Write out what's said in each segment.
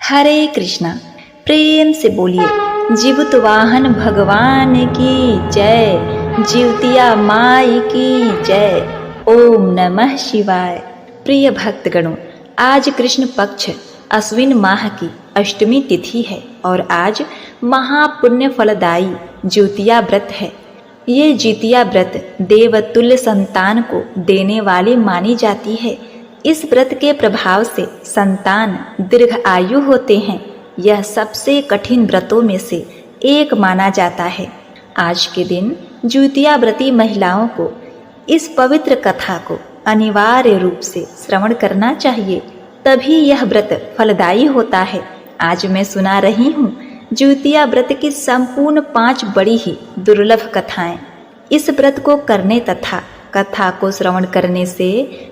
हरे कृष्णा। प्रेम से बोलिए जीवित वाहन भगवान की जय, जीवतिया माई की जय। ओम नमः शिवाय। प्रिय भक्तगणों, आज कृष्ण पक्ष अश्विन माह की अष्टमी तिथि है और आज महापुण्य फलदायी ज्योतिया व्रत है। ये ज्योतिया व्रत देवतुल्य संतान को देने वाली मानी जाती है। इस व्रत के प्रभाव से संतान दीर्घ आयु होते हैं। यह सबसे कठिन व्रतों में से एक माना जाता है। आज के दिन ज्योतिया व्रती महिलाओं को इस पवित्र कथा को अनिवार्य रूप से श्रवण करना चाहिए, तभी यह व्रत फलदायी होता है। आज मैं सुना रही हूँ ज्योतिया व्रत की संपूर्ण 5 बड़ी ही दुर्लभ कथाएं। इस व्रत को करने तथा कथा को श्रवण करने से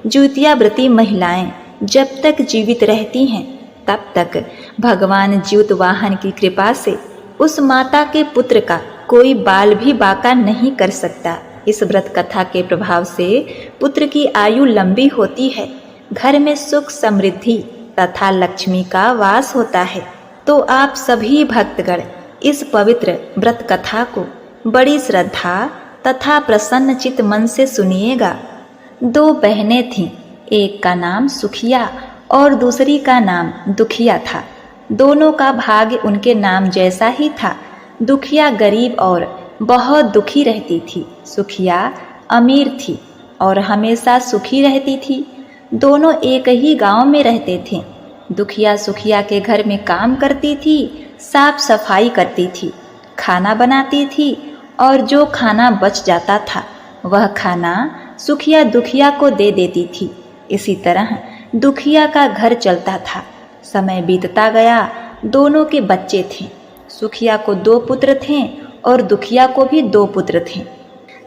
ज्योतिया व्रती महिलाएं जब तक जीवित रहती हैं तब तक भगवान ज्योत वाहन की कृपा से उस माता के पुत्र का कोई बाल भी बाका नहीं कर सकता। इस व्रत कथा के प्रभाव से पुत्र की आयु लंबी होती है, घर में सुख समृद्धि तथा लक्ष्मी का वास होता है। तो आप सभी भक्तगण इस पवित्र व्रत कथा को बड़ी श्रद्धा तथा प्रसन्न चित्त मन से सुनिएगा। 2 बहनें थीं, एक का नाम सुखिया और दूसरी का नाम दुखिया था। दोनों का भाग्य उनके नाम जैसा ही था। दुखिया गरीब और बहुत दुखी रहती थी, सुखिया अमीर थी और हमेशा सुखी रहती थी। दोनों एक ही गांव में रहते थे। दुखिया सुखिया के घर में काम करती थी, साफ सफाई करती थी, खाना बनाती थी और जो खाना बच जाता था वह खाना सुखिया दुखिया को दे देती थी। इसी तरह दुखिया का घर चलता था। समय बीतता गया। दोनों के बच्चे थे। सुखिया को 2 पुत्र थे और दुखिया को भी 2 पुत्र थे।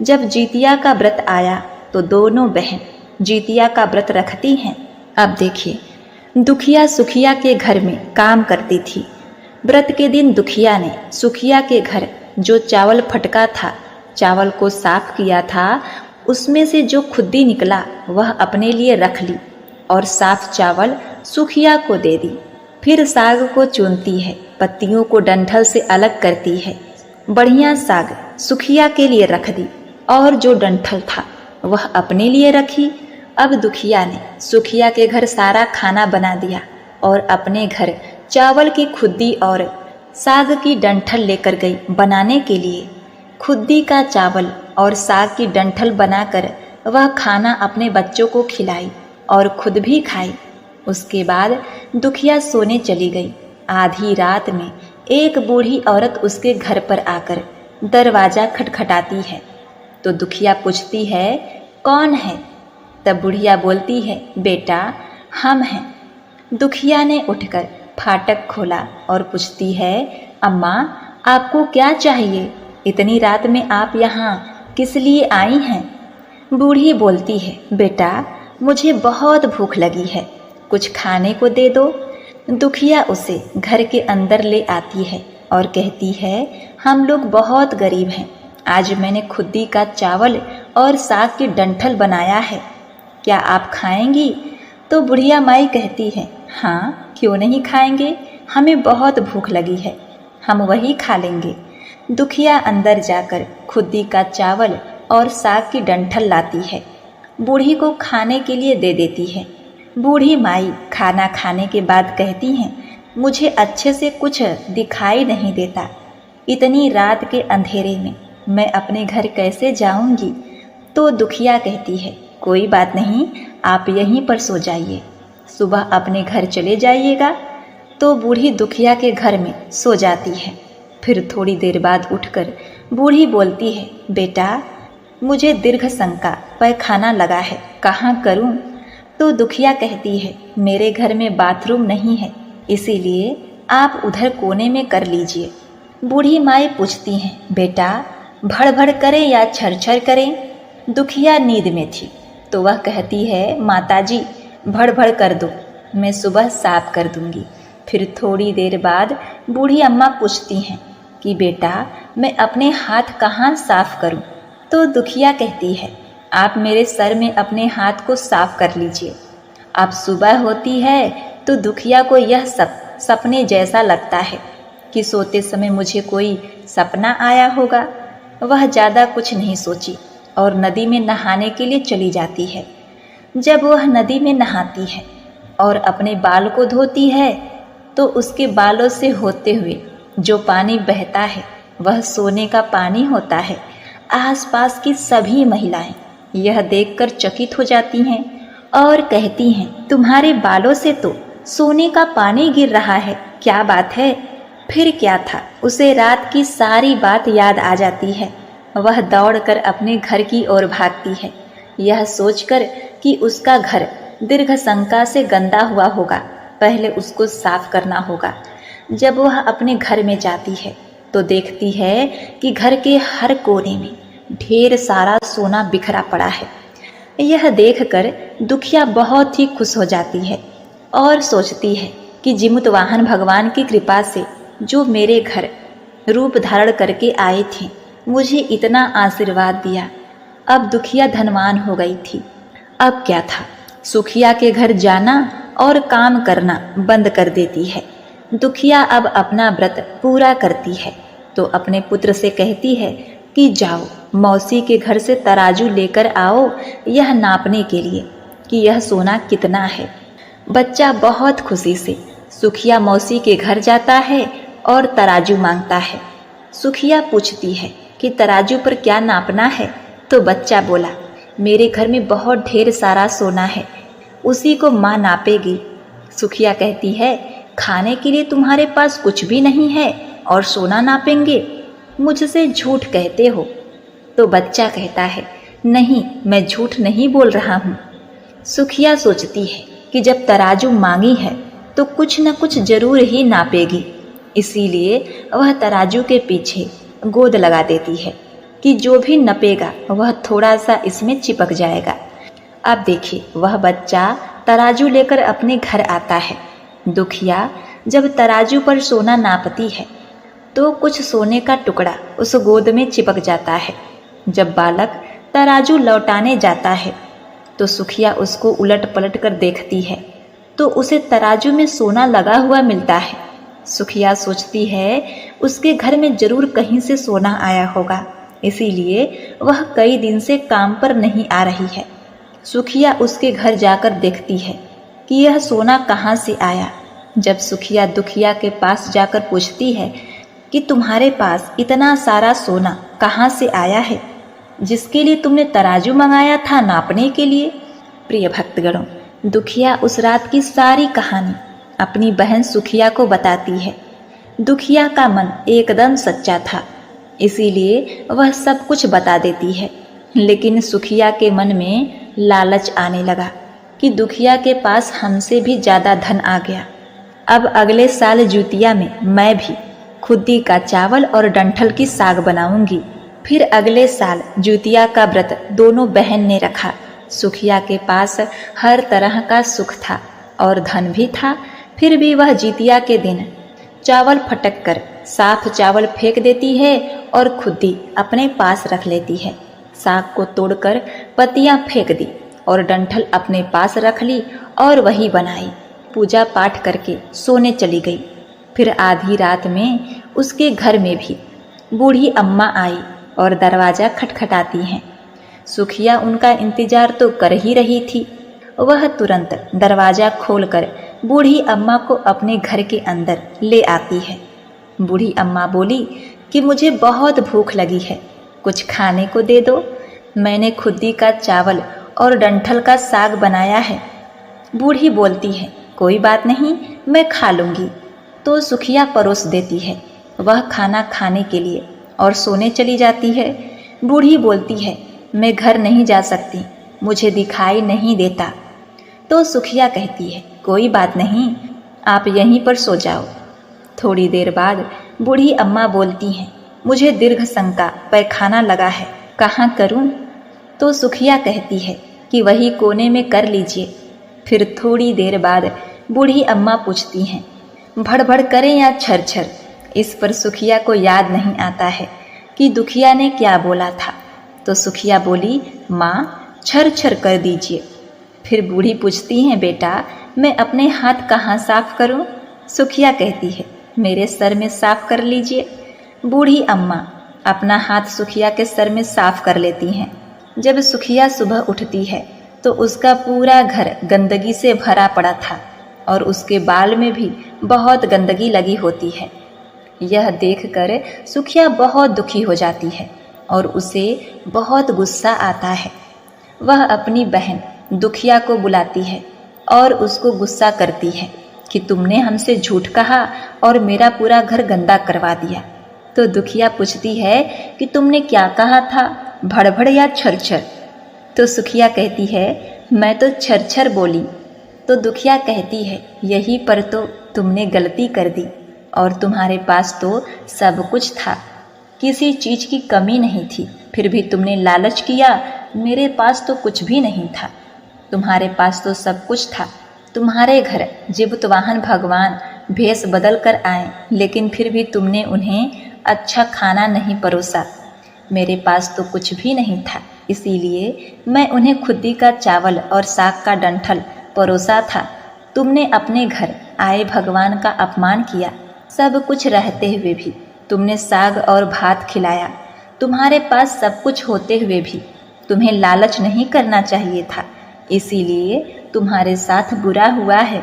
जब ज्योतिया का व्रत आया तो दोनों बहन ज्योतिया का व्रत रखती हैं। अब देखिए, दुखिया सुखिया के घर में काम करती थी। व्रत के दिन दुखिया ने सुखिया के घर जो चावल फटका था, चावल को साफ किया था, उसमें से जो खुद्दी निकला वह अपने लिए रख ली और साफ चावल सुखिया को दे दी। फिर साग को चुनती है, पत्तियों को डंठल से अलग करती है। बढ़िया साग सुखिया के लिए रख दी और जो डंठल था वह अपने लिए रखी। अब दुखिया ने सुखिया के घर सारा खाना बना दिया और अपने घर चावल की खुद्दी और साग की डंठल लेकर गई बनाने के लिए। खुद्दी का चावल और साग की डंठल बनाकर वह खाना अपने बच्चों को खिलाई और खुद भी खाई। उसके बाद दुखिया सोने चली गई। आधी रात में एक बूढ़ी औरत उसके घर पर आकर दरवाज़ा खटखटाती है तो दुखिया पूछती है, कौन है? तब बुढ़िया बोलती है, बेटा हम हैं। दुखिया ने उठकर फाटक खोला और पूछती है, अम्मा आपको क्या चाहिए? इतनी रात में आप यहाँ किस लिए आई हैं? बूढ़ी बोलती है, बेटा मुझे बहुत भूख लगी है, कुछ खाने को दे दो। दुखिया उसे घर के अंदर ले आती है और कहती है, हम लोग बहुत गरीब हैं, आज मैंने खुद्दी का चावल और साग की डंठल बनाया है, क्या आप खाएंगी? तो बुढ़िया माई कहती है, हाँ क्यों नहीं खाएंगे, हमें बहुत भूख लगी है, हम वही खा लेंगे। दुखिया अंदर जाकर खुद्दी का चावल और साग की डंठल लाती है, बूढ़ी को खाने के लिए दे देती है। बूढ़ी माई खाना खाने के बाद कहती हैं, मुझे अच्छे से कुछ दिखाई नहीं देता, इतनी रात के अंधेरे में मैं अपने घर कैसे जाऊंगी? तो दुखिया कहती है, कोई बात नहीं, आप यहीं पर सो जाइए, सुबह अपने घर चले जाइएगा। तो बूढ़ी दुखिया के घर में सो जाती है। फिर थोड़ी देर बाद उठकर बूढ़ी बोलती है, बेटा मुझे दीर्घ शंका पैखाना लगा है, कहाँ करूँ? तो दुखिया कहती है, मेरे घर में बाथरूम नहीं है, इसीलिए आप उधर कोने में कर लीजिए। बूढ़ी माई पूछती हैं, बेटा भड़ भड़ करें या छरछर करें? दुखिया नींद में थी तो वह कहती है, माताजी भड़ भड़ कर दो, मैं सुबह साफ कर दूंगी। फिर थोड़ी देर बाद बूढ़ी अम्मा पूछती हैं कि बेटा मैं अपने हाथ कहाँ साफ करूं? तो दुखिया कहती है, आप मेरे सर में अपने हाथ को साफ कर लीजिए। अब सुबह होती है तो दुखिया को यह सब सपने जैसा लगता है कि सोते समय मुझे कोई सपना आया होगा। वह ज़्यादा कुछ नहीं सोची और नदी में नहाने के लिए चली जाती है। जब वह नदी में नहाती है और अपने बाल को धोती है तो उसके बालों से होते हुए जो पानी बहता है वह सोने का पानी होता है। आसपास की सभी महिलाएं यह देखकर चकित हो जाती हैं और कहती हैं, तुम्हारे बालों से तो सोने का पानी गिर रहा है, क्या बात है? फिर क्या था, उसे रात की सारी बात याद आ जाती है। वह दौड़कर अपने घर की ओर भागती है, यह सोचकर कि उसका घर दीर्घ शंका से गंदा हुआ होगा, पहले उसको साफ करना होगा। जब वह अपने घर में जाती है तो देखती है कि घर के हर कोने में ढेर सारा सोना बिखरा पड़ा है। यह देखकर दुखिया बहुत ही खुश हो जाती है और सोचती है कि जीमूत वाहन भगवान की कृपा से जो मेरे घर रूप धारण करके आए थे, मुझे इतना आशीर्वाद दिया। अब दुखिया धनवान हो गई थी। अब क्या था, सुखिया के घर जाना और काम करना बंद कर देती है। दुखिया अब अपना व्रत पूरा करती है तो अपने पुत्र से कहती है कि जाओ मौसी के घर से तराजू लेकर आओ, यह नापने के लिए कि यह सोना कितना है। बच्चा बहुत खुशी से सुखिया मौसी के घर जाता है और तराजू मांगता है। सुखिया पूछती है कि तराजू पर क्या नापना है, तो बच्चा बोला, मेरे घर में बहुत ढेर सारा सोना है, उसी को माँ नापेगी। सुखिया कहती है, खाने के लिए तुम्हारे पास कुछ भी नहीं है और सोना नापेंगे, मुझसे झूठ कहते हो। तो बच्चा कहता है, नहीं, मैं झूठ नहीं बोल रहा हूँ। सुखिया सोचती है कि जब तराजू मांगी है तो कुछ न कुछ जरूर ही नापेगी, इसीलिए वह तराजू के पीछे गोद लगा देती है कि जो भी नपेगा वह थोड़ा सा इसमें चिपक जाएगा। अब देखिए, वह बच्चा तराजू लेकर अपने घर आता है। दुखिया जब तराजू पर सोना नापती है तो कुछ सोने का टुकड़ा उस गोद में चिपक जाता है। जब बालक तराजू लौटाने जाता है तो सुखिया उसको उलट पलट कर देखती है तो उसे तराजू में सोना लगा हुआ मिलता है। सुखिया सोचती है उसके घर में जरूर कहीं से सोना आया होगा, इसीलिए वह कई दिन से काम पर नहीं आ रही है। सुखिया उसके घर जाकर देखती है कि यह सोना कहाँ से आया। जब सुखिया दुखिया के पास जाकर पूछती है कि तुम्हारे पास इतना सारा सोना कहाँ से आया है, जिसके लिए तुमने तराजू मंगाया था नापने के लिए। प्रिय भक्तगणों, दुखिया उस रात की सारी कहानी अपनी बहन सुखिया को बताती है। दुखिया का मन एकदम सच्चा था, इसीलिए वह सब कुछ बता देती है। लेकिन सुखिया के मन में लालच आने लगा कि दुखिया के पास हमसे भी ज़्यादा धन आ गया। अब अगले साल जुतिया में मैं भी खुद्दी का चावल और डंठल की साग बनाऊंगी। फिर अगले साल जुतिया का व्रत दोनों बहन ने रखा। सुखिया के पास हर तरह का सुख था और धन भी था, फिर भी वह जितिया के दिन चावल फटक कर साफ चावल फेंक देती है और खुद्दी अपने पास रख लेती है। साग को तोड़कर पत्तियां फेंक दी और डंठल अपने पास रख ली और वही बनाई। पूजा पाठ करके सोने चली गई। फिर आधी रात में उसके घर में भी बूढ़ी अम्मा आई और दरवाज़ा खटखटाती हैं। सुखिया उनका इंतजार तो कर ही रही थी। वह तुरंत दरवाज़ा खोलकर बूढ़ी अम्मा को अपने घर के अंदर ले आती है। बूढ़ी अम्मा बोली कि मुझे बहुत भूख लगी है, कुछ खाने को दे दो। मैंने खुद्दी का चावल और डंठल का साग बनाया है। बूढ़ी बोलती है, कोई बात नहीं, मैं खा लूँगी। तो सुखिया परोस देती है। वह खाना खाने के लिए और सोने चली जाती है। बूढ़ी बोलती है, मैं घर नहीं जा सकती, मुझे दिखाई नहीं देता। तो सुखिया कहती है, कोई बात नहीं, आप यहीं पर सो जाओ। थोड़ी देर बाद बूढ़ी अम्मा बोलती हैं, मुझे दीर्घ शंका पैखाना लगा है, कहाँ करूं? तो सुखिया कहती है कि वही कोने में कर लीजिए। फिर थोड़ी देर बाद बूढ़ी अम्मा पूछती हैं, भड़भड़ करें या छर छर? इस पर सुखिया को याद नहीं आता है कि दुखिया ने क्या बोला था। तो सुखिया बोली, माँ छर छर कर दीजिए। फिर बूढ़ी पूछती हैं, बेटा मैं अपने हाथ कहाँ साफ करूं? सुखिया कहती है, मेरे सर में साफ कर लीजिए। बूढ़ी अम्मा अपना हाथ सुखिया के सर में साफ कर लेती हैं। जब सुखिया सुबह उठती है तो उसका पूरा घर गंदगी से भरा पड़ा था और उसके बाल में भी बहुत गंदगी लगी होती है। यह देखकर सुखिया बहुत दुखी हो जाती है और उसे बहुत गुस्सा आता है। वह अपनी बहन दुखिया को बुलाती है और उसको गुस्सा करती है कि तुमने हमसे झूठ कहा और मेरा पूरा घर गंदा करवा दिया। तो दुखिया पूछती है कि तुमने क्या कहा था, भड़भड़ या छरछर? तो सुखिया कहती है, मैं तो छरछर बोली। तो दुखिया कहती है, यही पर तो तुमने गलती कर दी और तुम्हारे पास तो सब कुछ था, किसी चीज की कमी नहीं थी, फिर भी तुमने लालच किया। मेरे पास तो कुछ भी नहीं था, तुम्हारे पास तो सब कुछ था। तुम्हारे घर जीवतवाहन भगवान भेष बदल कर आए, लेकिन फिर भी तुमने उन्हें अच्छा खाना नहीं परोसा। मेरे पास तो कुछ भी नहीं था, इसीलिए मैं उन्हें खुद्दी का चावल और साग का डंठल परोसा था। तुमने अपने घर आए भगवान का अपमान किया। सब कुछ रहते हुए भी तुमने साग और भात खिलाया। तुम्हारे पास सब कुछ होते हुए भी तुम्हें लालच नहीं करना चाहिए था, इसीलिए तुम्हारे साथ बुरा हुआ है।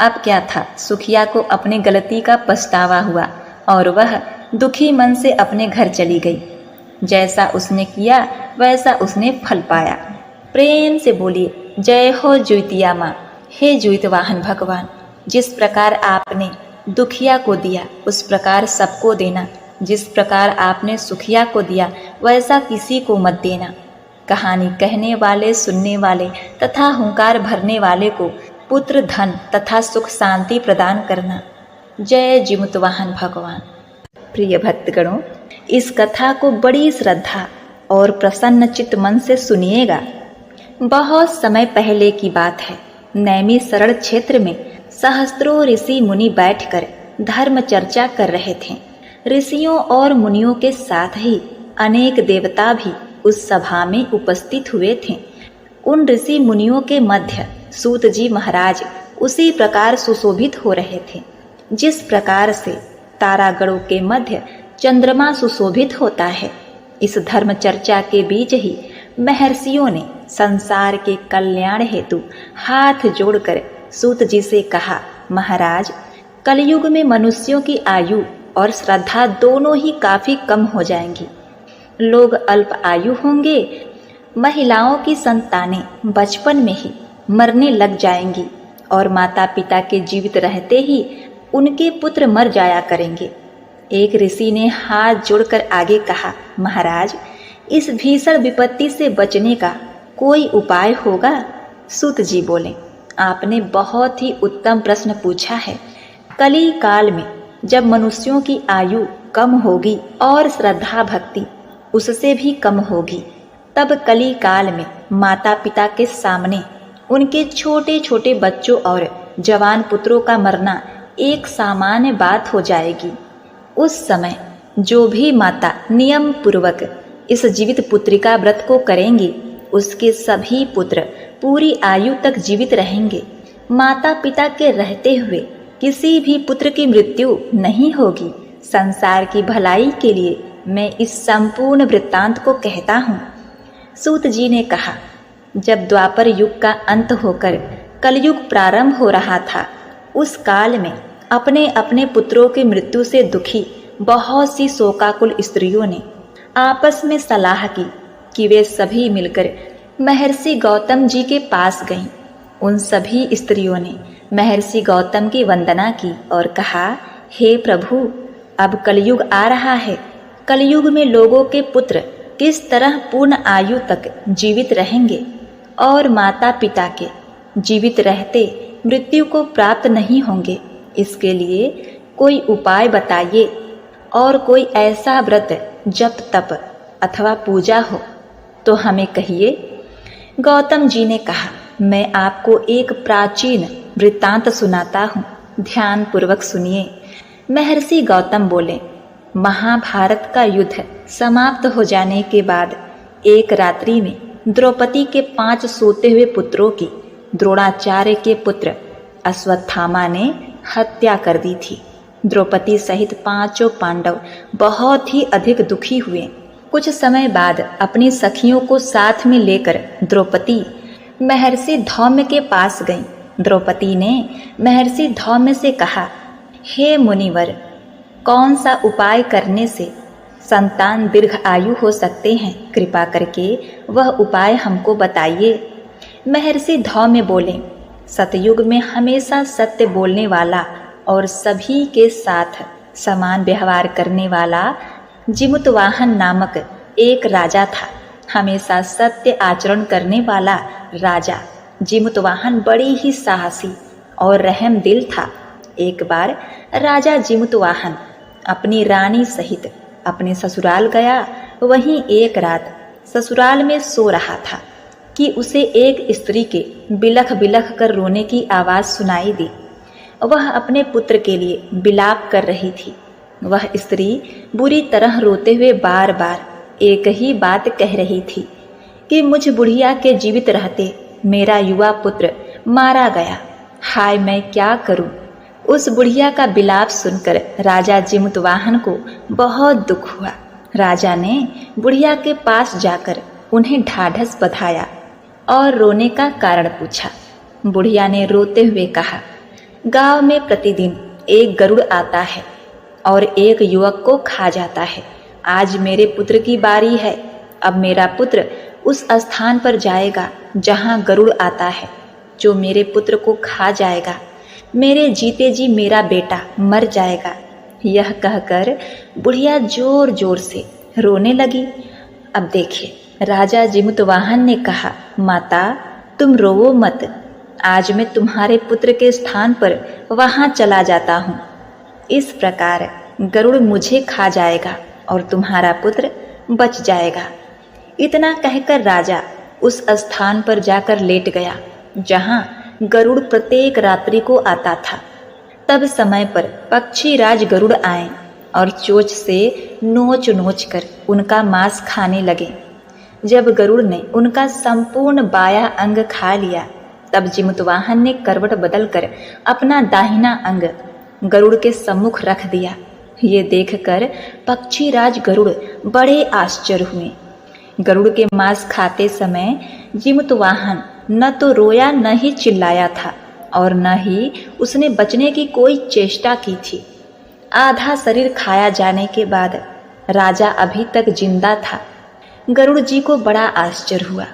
अब क्या था, सुखिया को अपनी गलती का पछतावा हुआ और वह दुखी मन से अपने घर चली गई। जैसा उसने किया वैसा उसने फल पाया। प्रेम से बोलिए, जय हो ज्योतिया माँ। हे ज्योतिवाहन भगवान, जिस प्रकार आपने दुखिया को दिया उस प्रकार सबको देना। जिस प्रकार आपने सुखिया को दिया वैसा किसी को मत देना। कहानी कहने वाले, सुनने वाले तथा हुंकार भरने वाले को पुत्र, धन तथा सुख शांति प्रदान करना। जय जीवतवाहन भगवान। प्रिय भक्तगणों, इस कथा को बड़ी श्रद्धा और प्रसन्न चित्त मन से सुनिएगा। बहुत समय पहले की बात है। नैमिषारण्य क्षेत्र में सहस्त्रों ऋषि मुनि बैठकर धर्म चर्चा कर रहे थे। ऋषियों और मुनियों के साथ ही अनेक देवता भी उस सभा में उपस्थित हुए थे। उन ऋषि मुनियों के मध्य सूत जी महाराज उसी प्रकार सुशोभित हो रहे थे जिस प्रकार से तारागणों के मध्य चंद्रमा सुशोभित होता है। इस धर्म चर्चा के बीच ही महर्षियों ने संसार के कल्याण हेतु हाथ जोड़कर सूत जी से कहा, महाराज, कलयुग में मनुष्यों की आयु और श्रद्धा दोनों ही काफी कम हो जाएंगी। लोग अल्प आयु होंगे, महिलाओं की संतानें बचपन में ही मरने लग जाएंगी और माता पिता के जीवित रहते ही उनके पुत्र मर जाया करेंगे। एक ऋषि ने हाथ जोड़कर आगे कहा, महाराज, इस भीषण विपत्ति से बचने का कोई उपाय होगा? सूत जी बोले, आपने बहुत ही उत्तम प्रश्न पूछा है। कली काल में जब मनुष्यों की आयु कम होगी और श्रद्धा भक्ति उससे भी कम होगी, तब कली काल में माता पिता के सामने उनके छोटे छोटे बच्चों और जवान पुत्रों का मरना एक सामान्य बात हो जाएगी। उस समय जो भी माता नियम पूर्वक इस जीवित पुत्रिका व्रत को करेंगी, उसके सभी पुत्र पूरी आयु तक जीवित रहेंगे। माता पिता के रहते हुए किसी भी पुत्र की मृत्यु नहीं होगी। संसार की भलाई के लिए मैं इस संपूर्ण वृत्तांत को कहता हूँ। सूत जी ने कहा, जब द्वापर युग का अंत होकर कलयुग प्रारंभ हो रहा था, उस काल में अपने अपने पुत्रों की मृत्यु से दुखी बहुत सी शोकाकुल स्त्रियों ने आपस में सलाह की कि वे सभी मिलकर महर्षि गौतम जी के पास गईं। उन सभी स्त्रियों ने महर्षि गौतम की वंदना की और कहा, हे प्रभु, अब कलयुग आ रहा है। कलयुग में लोगों के पुत्र किस तरह पूर्ण आयु तक जीवित रहेंगे और माता पिता के जीवित रहते मृत्यु को प्राप्त नहीं होंगे। इसके लिए कोई उपाय बताइए और कोई ऐसा व्रत, जप, तप अथवा पूजा हो तो हमें कहिए। गौतम जी ने कहा, मैं आपको एक प्राचीन वृत्तांत सुनाता हूँ, ध्यान पूर्वक सुनिए। महर्षि गौतम बोले, महाभारत का युद्ध समाप्त हो जाने के बाद एक रात्रि में द्रौपदी के 5 सोते हुए पुत्रों की द्रोणाचार्य के पुत्र अश्वत्थामा ने हत्या कर दी थी। द्रौपदी सहित 5 पांडव बहुत ही अधिक दुखी हुए। कुछ समय बाद अपनी सखियों को साथ में लेकर द्रौपदी महर्षि धौम्य के पास गई। द्रौपदी ने महर्षि धौम्य से कहा, हे मुनिवर, कौन सा उपाय करने से संतान दीर्घ आयु हो सकते हैं? कृपा करके वह उपाय हमको बताइए। महर्षि धौम्य बोले, सतयुग में हमेशा सत्य बोलने वाला और सभी के साथ समान व्यवहार करने वाला जिमुतवाहन नामक एक राजा था। हमेशा सत्य आचरण करने वाला राजा जिमुतवाहन बड़ी ही साहसी और रहम दिल था। एक बार राजा जिमुतवाहन अपनी रानी सहित अपने ससुराल गया। वहीं एक रात ससुराल में सो रहा था कि उसे एक स्त्री के बिलख बिलख कर रोने की आवाज़ सुनाई दी। वह अपने पुत्र के लिए विलाप कर रही थी। वह स्त्री बुरी तरह रोते हुए बार बार एक ही बात कह रही थी कि मुझ बुढ़िया के जीवित रहते मेरा युवा पुत्र मारा गया। हाय, मैं क्या करूं? उस बुढ़िया का विलाप सुनकर राजा जिमुतवाहन को बहुत दुख हुआ। राजा ने बुढ़िया के पास जाकर उन्हें ढाढ़स बंधाया और रोने का कारण पूछा। बुढ़िया ने रोते हुए कहा, गांव में प्रतिदिन एक गरुड़ आता है और एक युवक को खा जाता है। आज मेरे पुत्र की बारी है। अब मेरा पुत्र उस स्थान पर जाएगा जहां गरुड़ आता है, जो मेरे पुत्र को खा जाएगा। मेरे जीते जी मेरा बेटा मर जाएगा। यह कहकर बुढ़िया जोर जोर से रोने लगी। अब देखिए, राजा जिमुतवाहन ने कहा, माता तुम रोवो मत। आज मैं तुम्हारे पुत्र के स्थान पर वहां चला जाता हूँ। इस प्रकार गरुड़ मुझे खा जाएगा और तुम्हारा पुत्र बच जाएगा। इतना कहकर राजा उस स्थान पर जाकर लेट गया जहां गरुड़ प्रत्येक रात्रि को आता था। तब समय पर पक्षी राज गरुड़ आए और चोंच से नोच नोच कर उनका मांस खाने लगे। जब गरुड़ ने उनका संपूर्ण बायां अंग खा लिया, तब जिमुतवाहन ने करवट बदलकर अपना दाहिना अंग गरुड़ के सम्मुख रख दिया। ये देखकर पक्षी राज गरुड़ बड़े आश्चर्य हुए। गरुड़ के मांस खाते समय जिमुतवाहन न तो रोया न ही चिल्लाया था और न ही उसने बचने की कोई चेष्टा की थी। आधा शरीर खाया जाने के बाद राजा अभी तक जिंदा था। गरुड़ जी को बड़ा आश्चर्य हुआ।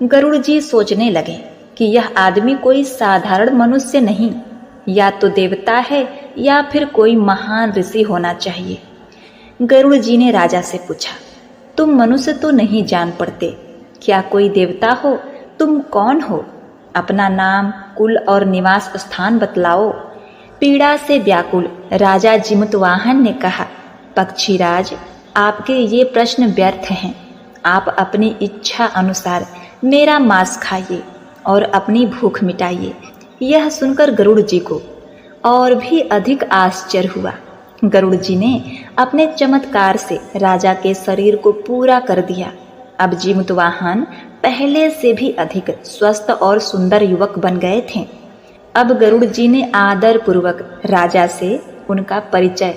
गरुड़ जी सोचने लगे कि यह आदमी कोई साधारण मनुष्य नहीं, या तो देवता है या फिर कोई महान ऋषि होना चाहिए। गरुड़ जी ने राजा से पूछा, तुम मनुष्य तो नहीं जान पड़ते, क्या कोई देवता हो? तुम कौन हो? अपना नाम, कुल और निवास स्थान बतलाओ। पीड़ा से व्याकुल राजा जिमुतवाहन ने कहा, पक्षीराज, आपके ये प्रश्न व्यर्थ हैं। आप अपनी इच्छा अनुसार मेरा मांस खाइए और अपनी भूख मिटाइए। यह सुनकर गरुड़ जी को और भी अधिक आश्चर्य हुआ। गरुड़ जी ने अपने चमत्कार से राजा के शरीर को पूरा कर दिया। अब जिमुतवाहन पहले से भी अधिक स्वस्थ और सुंदर युवक बन गए थे। अब गरुड़ जी ने आदर पूर्वक राजा से उनका परिचय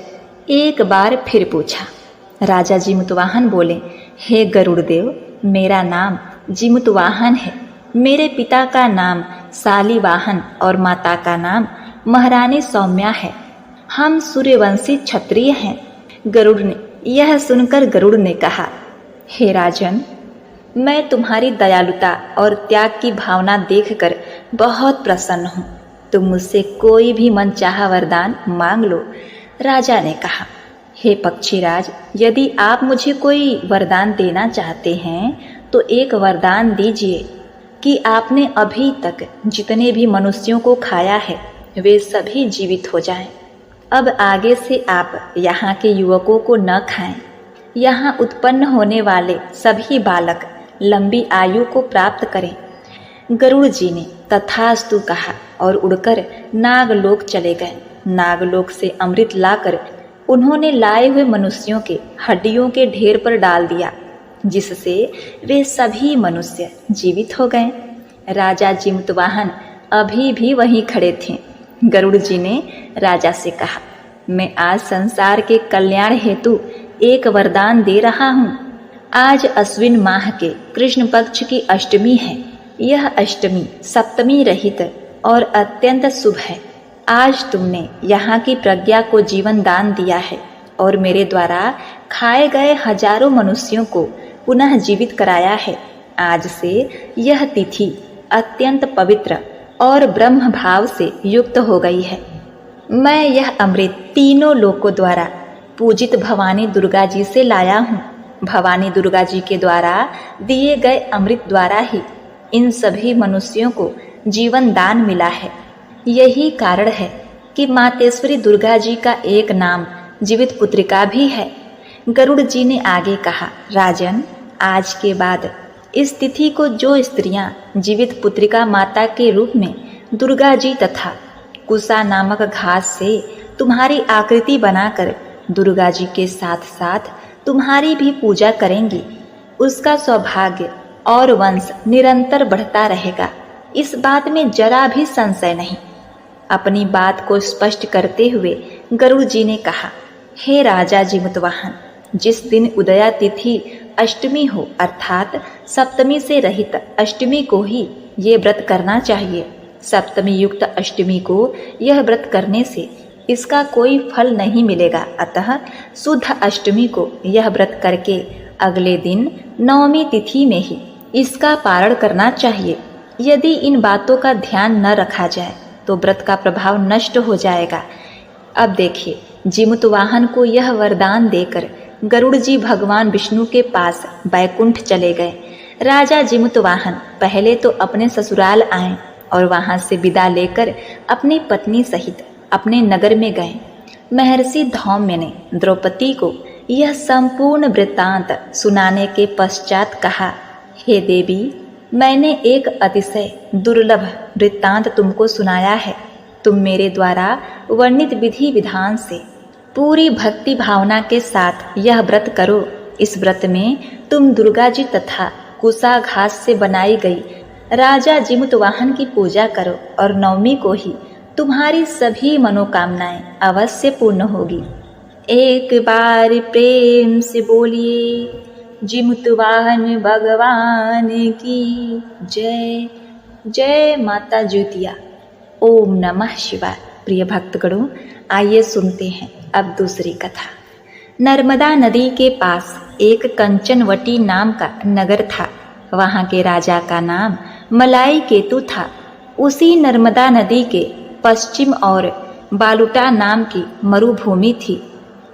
एक बार फिर पूछा। राजा जिमुतवाहन बोले, हे गरुड़ देव, मेरा नाम जिमुतवाहन है। मेरे पिता का नाम शालिवाहन और माता का नाम महारानी सौम्या है। हम सूर्यवंशी क्षत्रिय हैं। गरुड़ ने यह सुनकर गरुड़ ने कहा, हे राजन, मैं तुम्हारी दयालुता और त्याग की भावना देखकर बहुत प्रसन्न हूँ। तुम मुझसे कोई भी मनचाहा वरदान मांग लो। राजा ने कहा, हे पक्षीराज, यदि आप मुझे कोई वरदान देना चाहते हैं तो एक वरदान दीजिए कि आपने अभी तक जितने भी मनुष्यों को खाया है वे सभी जीवित हो जाएं। अब आगे से आप यहाँ के युवकों को न खाएं। यहाँ उत्पन्न होने वाले सभी बालक लंबी आयु को प्राप्त करें। गरुड़ जी ने तथास्तु कहा और उड़कर नागलोक चले गए। नागलोक से अमृत लाकर उन्होंने लाए हुए मनुष्यों के हड्डियों के ढेर पर डाल दिया, जिससे वे सभी मनुष्य जीवित हो गए। राजा जिमुतवाहन अभी भी वहीं खड़े थे। गरुड़ जी ने राजा से कहा, मैं आज संसार के कल्याण हेतु एक वरदान दे रहा हूँ। आज अश्विन माह के कृष्ण पक्ष की अष्टमी है। यह अष्टमी सप्तमी रहित और अत्यंत शुभ है। आज तुमने यहाँ की प्रज्ञा को जीवन दान दिया है और मेरे द्वारा खाए गए हजारों मनुष्यों को पुनः जीवित कराया है। आज से यह तिथि अत्यंत पवित्र और ब्रह्म भाव से युक्त हो गई है। मैं यह अमृत तीनों लोकों द्वारा पूजित भवानी दुर्गा जी से लाया हूँ। भवानी दुर्गा जी के द्वारा दिए गए अमृत द्वारा ही इन सभी मनुष्यों को जीवन दान मिला है। यही कारण है कि मातेश्वरी दुर्गा जी का एक नाम जीवित पुत्रिका भी है। गरुड़ जी ने आगे कहा, राजन, आज के बाद इस तिथि को जो स्त्रियां जीवित पुत्रिका माता के रूप में दुर्गा जी तथा कुसा नामक घास से तुम्हारी आकृति बनाकर दुर्गा जी के साथ साथ तुम्हारी भी पूजा करेंगी, उसका सौभाग्य और वंश निरंतर बढ़ता रहेगा। इस बात में जरा भी संशय नहीं। अपनी बात को स्पष्ट करते हुए गरुड़ जी ने कहा, हे राजा जीमूतवाहन, जिस दिन उदया तिथि अष्टमी हो अर्थात सप्तमी से रहित अष्टमी को ही ये व्रत करना चाहिए। सप्तमी युक्त अष्टमी को यह व्रत करने से इसका कोई फल नहीं मिलेगा। अतः शुद्ध अष्टमी को यह व्रत करके अगले दिन नवमी तिथि में ही इसका पारण करना चाहिए। यदि इन बातों का ध्यान न रखा जाए तो व्रत का प्रभाव नष्ट हो जाएगा। अब देखिए, जीमूतवाहन को यह वरदान देकर गरुड़ जी भगवान विष्णु के पास बैकुंठ चले गए। राजा जीमूतवाहन पहले तो अपने ससुराल आए और वहां से विदा लेकर अपनी पत्नी सहित अपने नगर में गए। महर्षि धौम्य ने द्रौपदी को यह संपूर्ण वृत्तांत सुनाने के पश्चात कहा, हे देवी, मैंने एक अतिशय दुर्लभ वृत्तांत तुमको सुनाया है। तुम मेरे द्वारा वर्णित विधि विधान से पूरी भक्ति भावना के साथ यह व्रत करो। इस व्रत में तुम दुर्गा जी तथा कुसा घास से बनाई गई राजा जीमूतवाहन की पूजा करो और नवमी को ही तुम्हारी सभी मनोकामनाएं अवश्य पूर्ण होगी। एक बार प्रेम से बोलिए, जीमूतवाहन भगवान की जय। जय माता ज्योतिया। ओम नमः शिवाय। प्रिय भक्तगणों, आइए सुनते हैं अब दूसरी कथा। नर्मदा नदी के पास एक कंचनवटी नाम का नगर था। वहां के राजा का नाम मलाई केतु था। उसी नर्मदा नदी के पश्चिम और बालुटा नाम की मरुभूमि थी,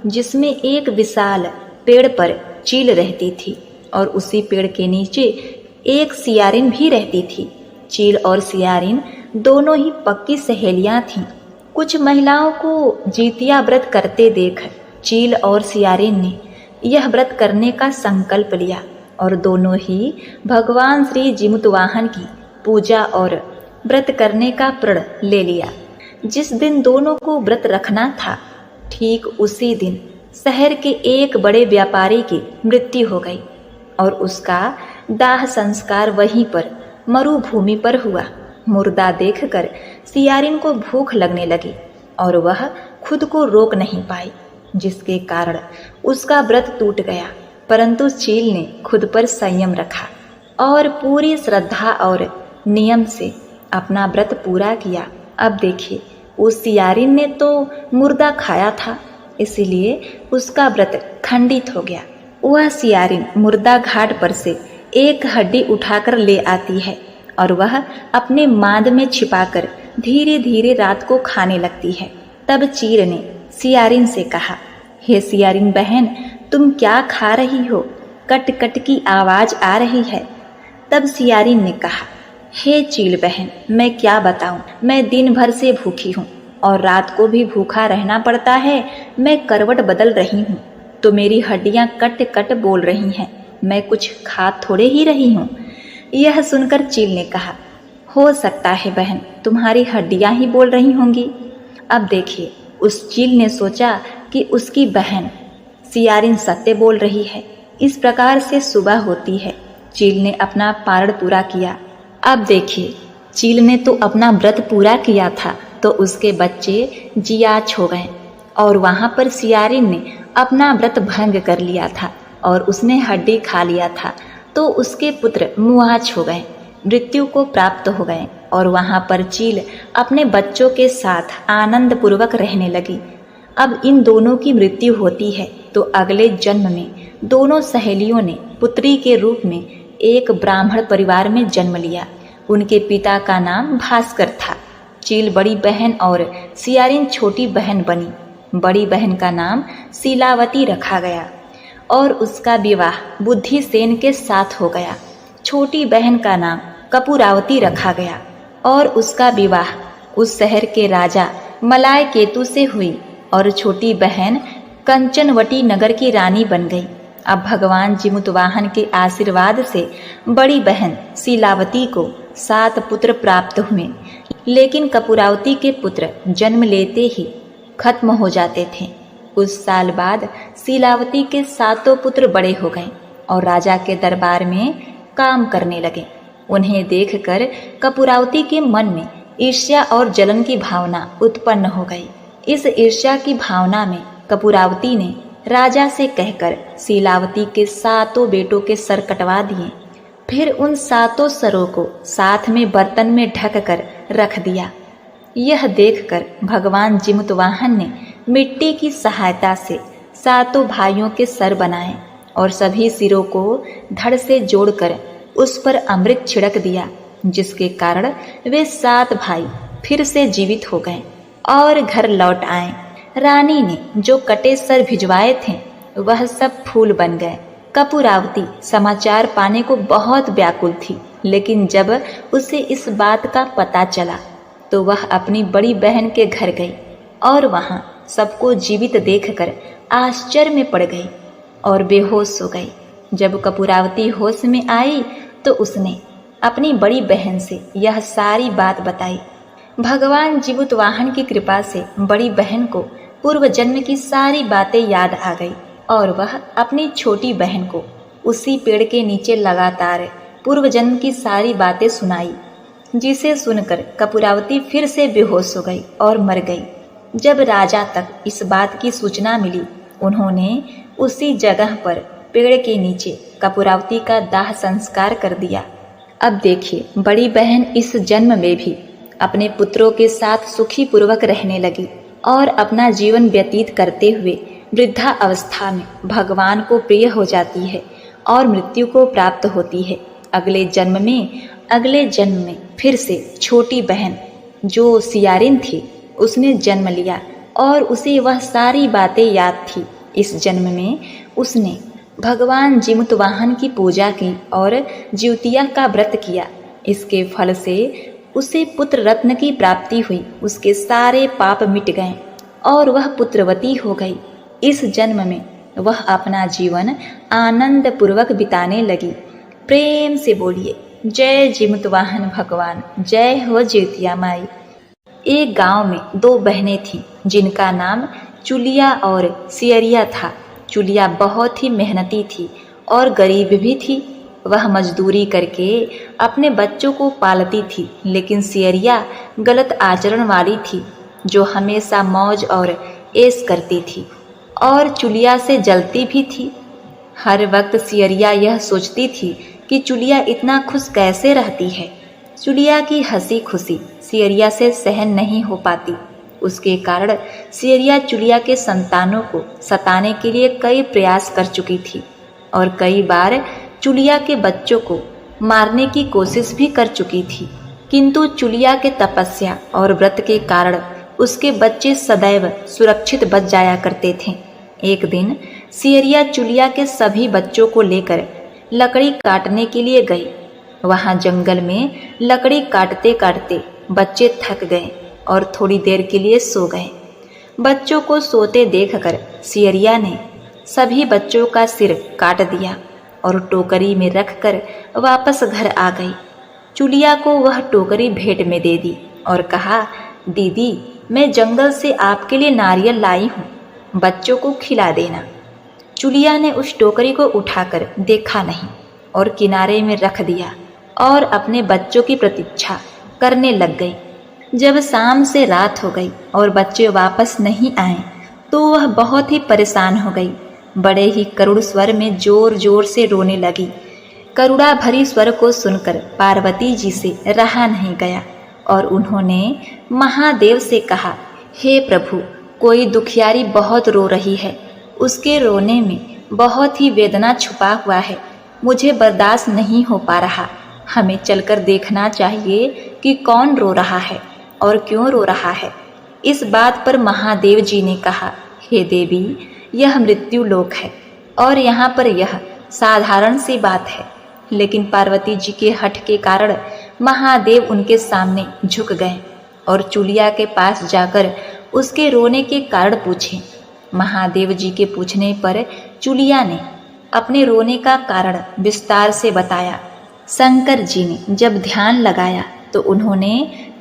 जिसमें एक विशाल पेड़ पर चील रहती थी और उसी पेड़ के नीचे एक सियारिन भी रहती थी। चील और सियारिन दोनों ही पक्की सहेलियां थीं। कुछ महिलाओं को जीतिया व्रत करते देख चील और सियारिन ने यह व्रत करने का संकल्प लिया और दोनों ही भगवान श्री जीमूतवाहन की पूजा और व्रत करने का प्रण ले लिया। जिस दिन दोनों को व्रत रखना था, ठीक उसी दिन शहर के एक बड़े व्यापारी की मृत्यु हो गई और उसका दाह संस्कार वहीं पर मरुभूमि पर हुआ। मुर्दा देखकर सियारिन को भूख लगने लगी और वह खुद को रोक नहीं पाई, जिसके कारण उसका व्रत टूट गया। परंतु चील ने खुद पर संयम रखा और पूरी श्रद्धा और नियम से अपना व्रत पूरा किया। अब देखिए, उस सियारिन ने तो मुर्दा खाया था, इसलिए उसका व्रत खंडित हो गया। वह सियारिन मुर्दा घाट पर से एक हड्डी उठाकर ले आती है और वह अपने मांद में छिपाकर धीरे धीरे रात को खाने लगती है। तब चील ने सियारिन से कहा, हे सियारिन बहन, तुम क्या खा रही हो? कट कट की आवाज आ रही है। तब सियारिन ने कहा, हे चील बहन, मैं क्या बताऊं, मैं दिन भर से भूखी हूँ और रात को भी भूखा रहना पड़ता है। मैं करवट बदल रही हूँ तो मेरी हड्डियां कट कट बोल रही हैं। मैं कुछ खा थोड़े ही रही हूँ। यह सुनकर चील ने कहा, हो सकता है बहन, तुम्हारी हड्डियां ही बोल रही होंगी। अब देखिए, उस चील ने सोचा कि उसकी बहन सियारिन सत्य बोल रही है। इस प्रकार से सुबह होती है। चील ने अपना पारण पूरा किया। अब देखिए, चील ने तो अपना व्रत पूरा किया था तो उसके बच्चे जियाच हो गए और वहाँ पर सियारिन ने अपना व्रत भंग कर लिया था और उसने हड्डी खा लिया था, तो उसके पुत्र मुआच हो गए, मृत्यु को प्राप्त हो गए और वहाँ पर चील अपने बच्चों के साथ आनंद पूर्वक रहने लगी। अब इन दोनों की मृत्यु होती है तो अगले जन्म में दोनों सहेलियों ने पुत्री के रूप में एक ब्राह्मण परिवार में जन्म लिया। उनके पिता का नाम भास्कर था। चील बड़ी बहन और सियारिन छोटी बहन बनी। बड़ी बहन का नाम शीलावती रखा गया और उसका विवाह बुद्धिसेन के साथ हो गया। छोटी बहन का नाम कपूरावती रखा गया और उसका विवाह उस शहर के राजा मलाय केतु से हुई और छोटी बहन कंचनवटी नगर की रानी बन गई। अब भगवान जिमुतवाहन के आशीर्वाद से बड़ी बहन शीलावती को 7 पुत्र प्राप्त हुए, लेकिन कपूरावती के पुत्र जन्म लेते ही खत्म हो जाते थे। कुछ साल बाद शीलावती के 7 पुत्र बड़े हो गए और राजा के दरबार में काम करने लगे। उन्हें देखकर कपूरावती के मन में ईर्ष्या और जलन की भावना उत्पन्न हो गई। इस ईर्ष्या की भावना में कपूरावती ने राजा से कहकर शीलावती के 7 बेटों के सर कटवा दिए। फिर उन 7 सरों को साथ में बर्तन में ढक कर रख दिया। यह देखकर भगवान जिमुतवाहन ने मिट्टी की सहायता से 7 भाइयों के सर बनाए और सभी सिरों को धड़ से जोड़कर उस पर अमृत छिड़क दिया, जिसके कारण वे 7 भाई फिर से जीवित हो गए और घर लौट आए। रानी ने जो कटे सर भिजवाए थे वह सब फूल बन गए। कपूरावती समाचार पाने को बहुत व्याकुल थी, लेकिन जब उसे इस बात का पता चला तो वह अपनी बड़ी बहन के घर गई और वहां सबको जीवित देखकर आश्चर्य में पड़ गई और बेहोश हो गई। जब कपूरावती होश में आई तो उसने अपनी बड़ी बहन से यह सारी बात बताई। भगवान जिमुतवाहन की कृपा से बड़ी बहन को पूर्व जन्म की सारी बातें याद आ गई और वह अपनी छोटी बहन को उसी पेड़ के नीचे लगातार पूर्व जन्म की सारी बातें सुनाई, जिसे सुनकर कपूरावती फिर से बेहोश हो गई और मर गई। जब राजा तक इस बात की सूचना मिली, उन्होंने उसी जगह पर पेड़ के नीचे कपूरावती का दाह संस्कार कर दिया। अब देखिए, बड़ी बहन इस जन्म में भी अपने पुत्रों के साथ सुखी पूर्वक रहने लगी और अपना जीवन व्यतीत करते हुए वृद्धा अवस्था में भगवान को प्रिय हो जाती है और मृत्यु को प्राप्त होती है। अगले जन्म में फिर से छोटी बहन जो सियारिन थी उसने जन्म लिया और उसे वह सारी बातें याद थी। इस जन्म में उसने भगवान जिमुतवाहन की पूजा की और ज्योतिया का व्रत किया। इसके फल से उसे पुत्र रत्न की प्राप्ति हुई। उसके सारे पाप मिट गए और वह पुत्रवती हो गई। इस जन्म में वह अपना जीवन आनंद पूर्वक बिताने लगी। प्रेम से बोलिए जय जिमुतवाहन भगवान, जय हो ज्योतिया माई। एक गांव में 2 बहनें थीं जिनका नाम चुलिया और सियरिया था। चुलिया बहुत ही मेहनती थी और गरीब भी थी। वह मजदूरी करके अपने बच्चों को पालती थी, लेकिन सियरिया गलत आचरण वाली थी जो हमेशा मौज और ऐश करती थी और चुलिया से जलती भी थी। हर वक्त सियरिया यह सोचती थी कि चुलिया इतना खुश कैसे रहती है। चुलिया की हंसी खुशी सियरिया से सहन नहीं हो पाती। उसके कारण सियरिया चुलिया के संतानों को सताने के लिए कई प्रयास कर चुकी थी और कई बार चुलिया के बच्चों को मारने की कोशिश भी कर चुकी थी, किंतु चुलिया के तपस्या और व्रत के कारण उसके बच्चे सदैव सुरक्षित बच जाया करते थे। एक दिन सियरिया चुलिया के सभी बच्चों को लेकर लकड़ी काटने के लिए गई। वहां जंगल में लकड़ी काटते काटते बच्चे थक गए और थोड़ी देर के लिए सो गए। बच्चों को सोते देखकर सियरिया ने सभी बच्चों का सिर काट दिया और टोकरी में रखकर वापस घर आ गई। चुलिया को वह टोकरी भेंट में दे दी और कहा, दीदी मैं जंगल से आपके लिए नारियल लाई हूँ, बच्चों को खिला देना। चुलिया ने उस टोकरी को उठाकर देखा नहीं और किनारे में रख दिया और अपने बच्चों की प्रतीक्षा करने लग गई। जब शाम से रात हो गई और बच्चे वापस नहीं आए तो वह बहुत ही परेशान हो गई। बड़े ही करुण स्वर में जोर जोर से रोने लगी। करुणा भरी स्वर को सुनकर पार्वती जी से रहा नहीं गया और उन्होंने महादेव से कहा, हे प्रभु, कोई दुखियारी बहुत रो रही है, उसके रोने में बहुत ही वेदना छुपा हुआ है, मुझे बर्दाश्त नहीं हो पा रहा। हमें चलकर देखना चाहिए कि कौन रो रहा है और क्यों रो रहा है। इस बात पर महादेव जी ने कहा, हे देवी, यह मृत्यु लोक है और यहाँ पर यह साधारण सी बात है। लेकिन पार्वती जी के हठ के कारण महादेव उनके सामने झुक गए और चुलिया के पास जाकर उसके रोने के कारण पूछे। महादेव जी के पूछने पर चुलिया ने अपने रोने का कारण विस्तार से बताया। शंकर जी ने जब ध्यान लगाया तो उन्होंने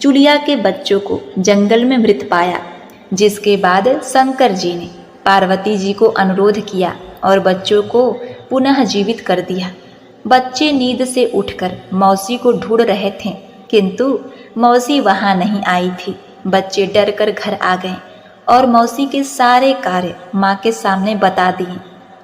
चुलिया के बच्चों को जंगल में मृत पाया, जिसके बाद शंकर जी ने पार्वती जी को अनुरोध किया और बच्चों को पुनः जीवित कर दिया। बच्चे नींद से उठकर मौसी को ढूंढ रहे थे, किंतु मौसी वहां नहीं आई थी। बच्चे डर कर घर आ गए और मौसी के सारे कार्य माँ के सामने बता दिए।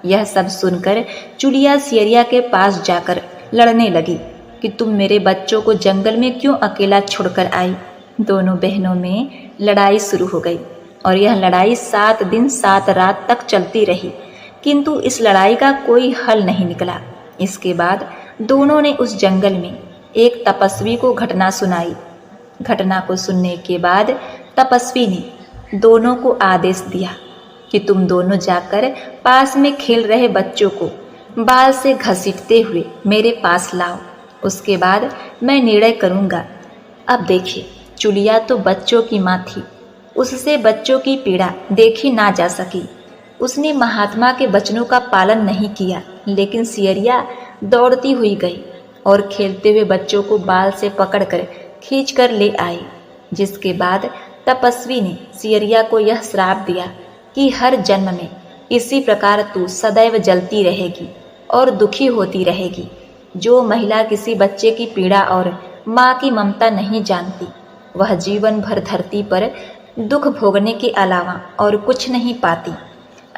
यह सब सुनकर चुलिया सियरिया के पास जाकर लड़ने लगी कि तुम मेरे बच्चों को जंगल में क्यों अकेला छोड़कर आई। दोनों बहनों में लड़ाई शुरू हो गई और यह लड़ाई 7 दिन 7 रात तक चलती रही, किंतु इस लड़ाई का कोई हल नहीं निकला। इसके बाद दोनों ने उस जंगल में एक तपस्वी को घटना सुनाई। घटना को सुनने के बाद तपस्वी ने दोनों को आदेश दिया कि तुम दोनों जाकर पास में खेल रहे बच्चों को बाल से घसीटते हुए मेरे पास लाओ, उसके बाद मैं निर्णय करूँगा। अब देखिए, चुलिया तो बच्चों की माँ थी, उससे बच्चों की पीड़ा देखी ना जा सकी। उसने महात्मा के वचनों का पालन नहीं किया, लेकिन सियरिया दौड़ती हुई गई और खेलते हुए बच्चों को बाल से पकड़कर खींचकर ले आई। जिसके बाद तपस्वी ने सियरिया को यह श्राप दिया कि हर जन्म में इसी प्रकार तू सदैव जलती रहेगी और दुखी होती रहेगी। जो महिला किसी बच्चे की पीड़ा और माँ की ममता नहीं जानती, वह जीवन भर धरती पर दुख भोगने के अलावा और कुछ नहीं पाती।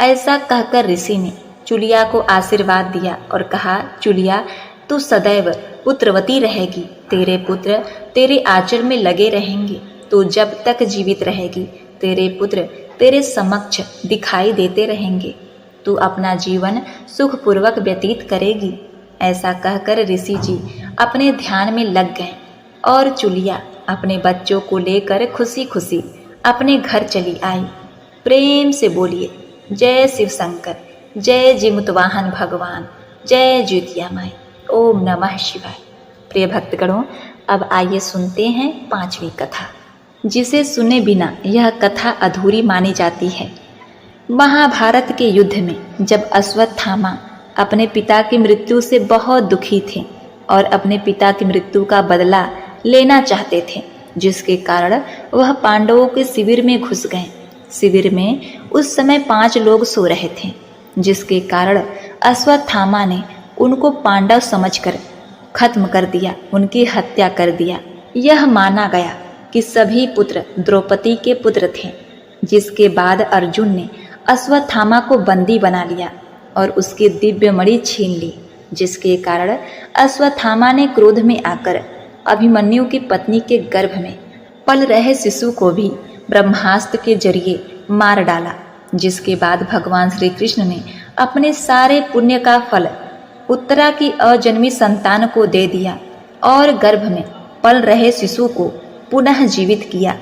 ऐसा कहकर ऋषि ने चुलिया को आशीर्वाद दिया और कहा, चुलिया, तू सदैव पुत्रवती रहेगी, तेरे पुत्र तेरे आंचल में लगे रहेंगे, तू जब तक जीवित रहेगी तेरे पुत्र तेरे समक्ष दिखाई देते रहेंगे, तू अपना जीवन सुखपूर्वक व्यतीत करेगी। ऐसा कहकर ऋषि जी अपने ध्यान में लग गए और चुलिया अपने बच्चों को लेकर खुशी खुशी अपने घर चली आई। प्रेम से बोलिए, जय शिव शंकर, जय जिमुतवाहन भगवान, जय ज्योतिया माई, ओम नमः शिवाय। प्रिय भक्तगणों, अब आइए सुनते हैं 5वीं कथा, जिसे सुने बिना यह कथा अधूरी मानी जाती है। महाभारत के युद्ध में जब अश्वत्थामा अपने पिता की मृत्यु से बहुत दुखी थे और अपने पिता की मृत्यु का बदला लेना चाहते थे, जिसके कारण वह पांडवों के शिविर में घुस गए। शिविर में उस समय 5 लोग सो रहे थे, जिसके कारण अश्वत्थामा ने उनको पांडव समझकर खत्म कर दिया, उनकी हत्या कर दिया। यह माना गया कि सभी पुत्र द्रौपदी के पुत्र थे। जिसके बाद अर्जुन ने अश्वत्थामा को बंदी बना लिया और उसकी दिव्य मणि छीन ली, जिसके कारण अश्वत्थामा ने क्रोध में आकर अभिमन्यु की पत्नी के गर्भ में पल रहे शिशु को भी ब्रह्मास्त्र के जरिए मार डाला। जिसके बाद भगवान श्री कृष्ण ने अपने सारे पुण्य का फल उत्तरा की अजन्मी संतान को दे दिया और गर्भ में पल रहे शिशु को पुनः जीवित किया।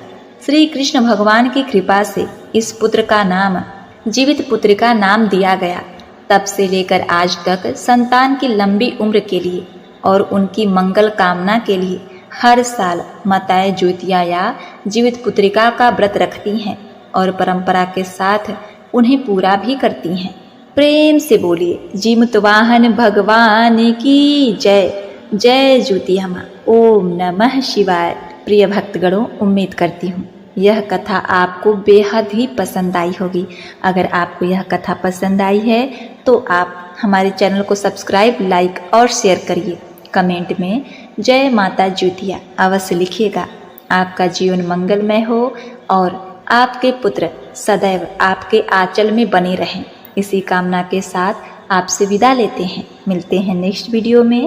श्री कृष्ण भगवान की कृपा से इस पुत्र का नाम जीवित पुत्र का नाम दिया गया। तब से लेकर आज तक संतान की लंबी उम्र के लिए और उनकी मंगल कामना के लिए हर साल माताएं ज्योतिया या जीवित पुत्रिका का व्रत रखती हैं और परंपरा के साथ उन्हें पूरा भी करती हैं। प्रेम से बोलिए, जिमुतवाहन भगवान की जय, जय ज्योतिया माँ, ओम नमः शिवाय। प्रिय भक्तगणों, उम्मीद करती हूँ यह कथा आपको बेहद ही पसंद आई होगी। अगर आपको यह कथा पसंद आई है तो आप हमारे चैनल को सब्सक्राइब, लाइक और शेयर करिए। कमेंट में जय माता ज्योतिया अवश्य लिखिएगा आपका जीवन मंगलमय हो और आपके पुत्र सदैव आपके आंचल में बने रहें। इसी कामना के साथ आपसे विदा लेते हैं। मिलते हैं नेक्स्ट वीडियो में।